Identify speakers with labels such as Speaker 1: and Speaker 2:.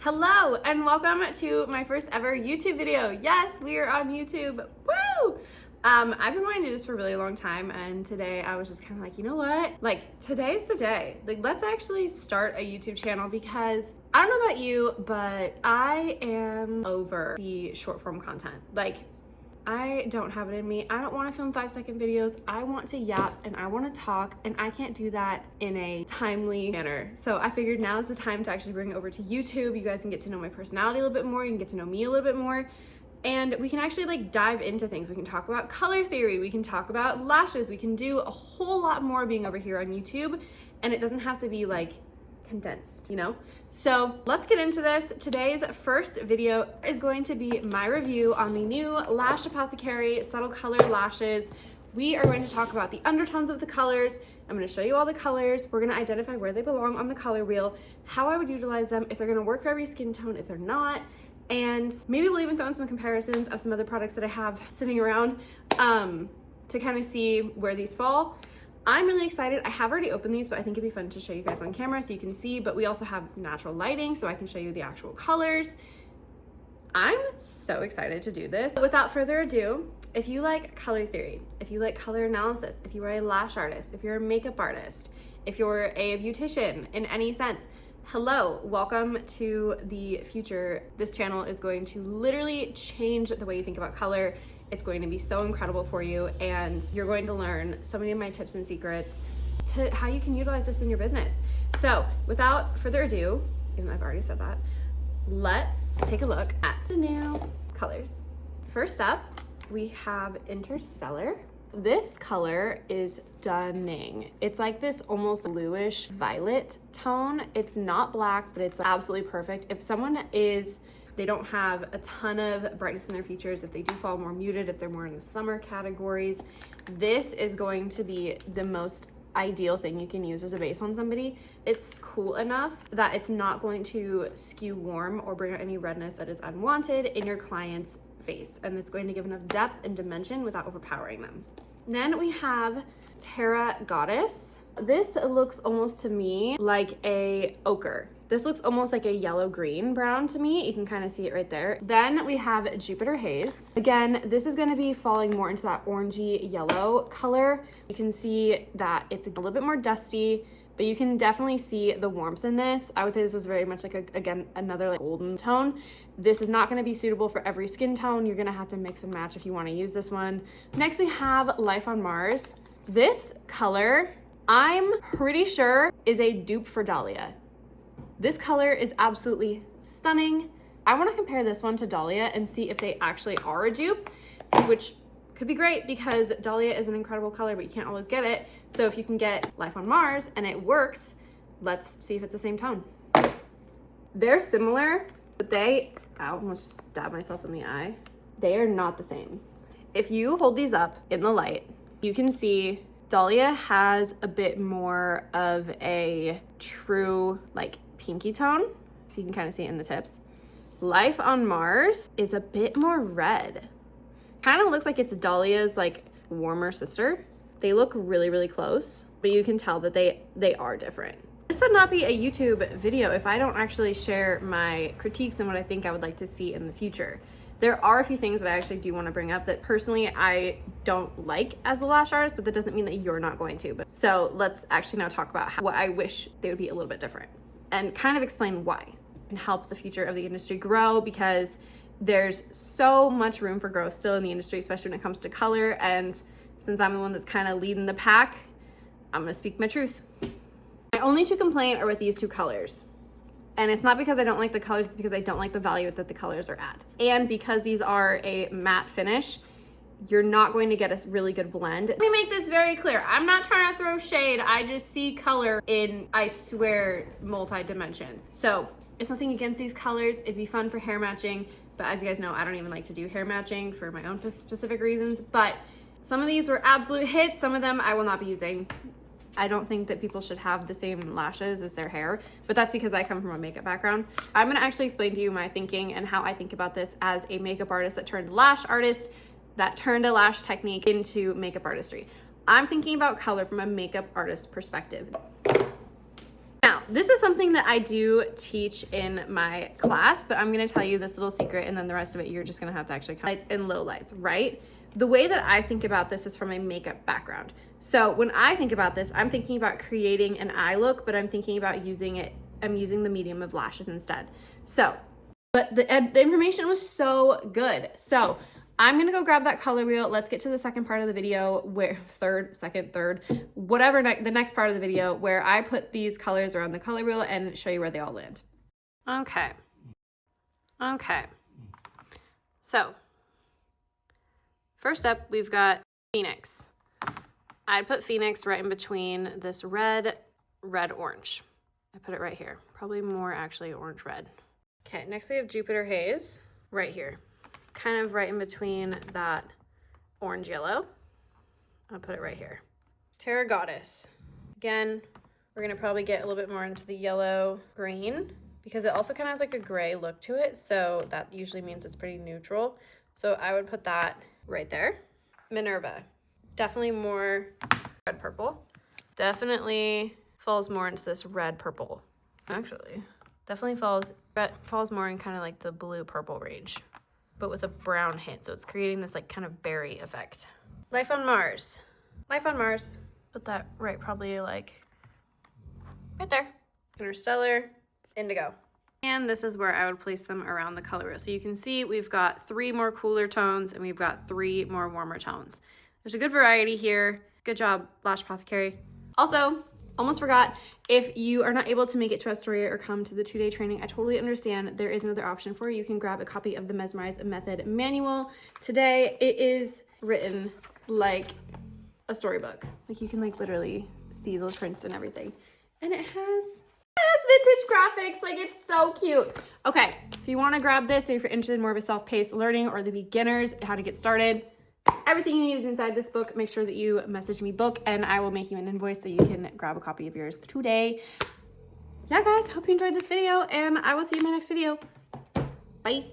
Speaker 1: Hello and welcome to my first ever YouTube video. Yes, we are on YouTube. Woo! I've been wanting to do this for a really long time, and today I was just kind of like, you know what? Like, today's the day. Like, let's actually start a YouTube channel because I don't know about you, but I am over the short form content. Like, I don't have it in me. I don't want to film 5-second videos. I want to yap and I want to talk, and I can't do that in a timely manner. So I figured now is the time to actually bring it over to YouTube. You guys can get to know my personality a little bit more. You can get to know me a little bit more. And we can actually like dive into things. We can talk about color theory. We can talk about lashes. We can do a whole lot more being over here on YouTube. And it doesn't have to be like condensed, you know? So let's get into this. Today's first video is going to be my review on the new Lash Apothecary Subtle Color Lashes. We are going to talk about the undertones of the colors. I'm going to show you all the colors. We're going to identify where they belong on the color wheel, how I would utilize them, if they're going to work for every skin tone, if they're not, and maybe we'll even throw in some comparisons of some other products that I have sitting around to kind of see where these fall. I'm really excited. I have already opened these, but I think it'd be fun to show you guys on camera so you can see, but we also have natural lighting so I can show you the actual colors. I'm so excited to do this. Without further ado, if you like color theory, if you like color analysis, if you are a lash artist, if you're a makeup artist, if you're a beautician in any sense, hello, welcome to the future. This channel is going to literally change the way you think about color. It's going to be so incredible for you, and you're going to learn so many of my tips and secrets to how you can utilize this in your business. So without further ado, even though I've already said that, let's take a look at the new colors. First up, we have Interstellar. This color is stunning. It's like this almost bluish violet tone. It's not black, but it's absolutely perfect. If someone they don't have a ton of brightness in their features, if they do fall more muted, if they're more in the summer categories, this is going to be the most ideal thing you can use as a base on somebody. It's cool enough that it's not going to skew warm or bring out any redness that is unwanted in your client's face, and it's going to give enough depth and dimension without overpowering them. Then we have Terra Goddess. This looks almost to me like a ochre. This looks almost like a yellow-green brown to me. You can kind of see it right there. Then we have Jupiter Haze. Again, this is gonna be falling more into that orangey yellow color. You can see that it's a little bit more dusty, but you can definitely see the warmth in this. I would say this is very much like, again, another like golden tone. This is not gonna be suitable for every skin tone. You're gonna have to mix and match if you wanna use this one. Next, we have Life on Mars. This color, I'm pretty sure, is a dupe for Dahlia. This color is absolutely stunning. I want to compare this one to Dahlia and see if they actually are a dupe, which could be great because Dahlia is an incredible color, but you can't always get it. So if you can get Life on Mars and it works, let's see if it's the same tone. They're similar, but I almost stabbed myself in the eye. They are not the same. If you hold these up in the light, you can see Dahlia has a bit more of a true like pinky tone, if you can kind of see it in the tips. Life on Mars is a bit more red. Kind of looks like it's Dahlia's like warmer sister. They look really, really close, but you can tell that they are different. This would not be a YouTube video if I don't actually share my critiques and what I think I would like to see in the future. There are a few things that I actually do want to bring up that personally I don't like as a lash artist, but that doesn't mean that you're not going to. So let's actually now talk about what I wish they would be a little bit different and kind of explain why and help the future of the industry grow, because there's so much room for growth still in the industry, especially when it comes to color. And since I'm the one that's kind of leading the pack, I'm gonna speak my truth. My only two complaints are with these two colors. And it's not because I don't like the colors, it's because I don't like the value that the colors are at. And because these are a matte finish, you're not going to get a really good blend. Let me make this very clear. I'm not trying to throw shade. I just see color in, I swear, multi-dimensions. So it's nothing against these colors. It'd be fun for hair matching. But as you guys know, I don't even like to do hair matching for my own specific reasons. But some of these were absolute hits. Some of them I will not be using. I don't think that people should have the same lashes as their hair, but that's because I come from a makeup background. I'm gonna actually explain to you my thinking and how I think about this as a makeup artist that turned lash artist, that turned a lash technique into makeup artistry. I'm thinking about color from a makeup artist perspective. Now, this is something that I do teach in my class, but I'm gonna tell you this little secret, and then the rest of it you're just gonna have to actually lights and low lights, right? The way that I think about this is from a makeup background. So when I think about this, I'm thinking about creating an eye look, but I'm thinking about I'm using the medium of lashes instead. So, but the information was so good. So I'm gonna go grab that color wheel. Let's get to the second part of the video where whatever the next part of the video where I put these colors around the color wheel and show you where they all land. Okay. So first up, we've got Phoenix. I'd put Phoenix right in between this red, orange. I put it right here. Probably more actually orange, red. Okay, next we have Jupiter Haze right here. Kind of right in between that orange, yellow. I'll put it right here. Terra Goddess. Again, we're gonna probably get a little bit more into the yellow, green, because it also kind of has like a gray look to it. So that usually means it's pretty neutral. So I would put that right there. Minerva, definitely more red purple. Definitely falls more into this red purple. Actually, definitely falls more in kind of like the blue purple range, but with a brown hint. So it's creating this like kind of berry effect. Life on Mars. Put that right, probably like right there. Interstellar, Indigo. And this is where I would place them around the color wheel. So you can see we've got 3 more cooler tones and we've got 3 more warmer tones. There's a good variety here. Good job, Lash Apothecary. Also, almost forgot, if you are not able to make it to Astoria or come to the 2-day training, I totally understand. There is another option for you. You can grab a copy of the Mesmerize Method manual. Today, it is written like a storybook. Like you can like literally see those prints and everything. And it has vintage graphics, like it's so cute. Okay, if you want to grab this, if you're interested in more of a self-paced learning or the beginners, how to get started, everything you need is inside this book. Make sure that you message me book and I will make you an invoice so you can grab a copy of yours today. Yeah guys, hope you enjoyed this video and I will see you in my next video. Bye.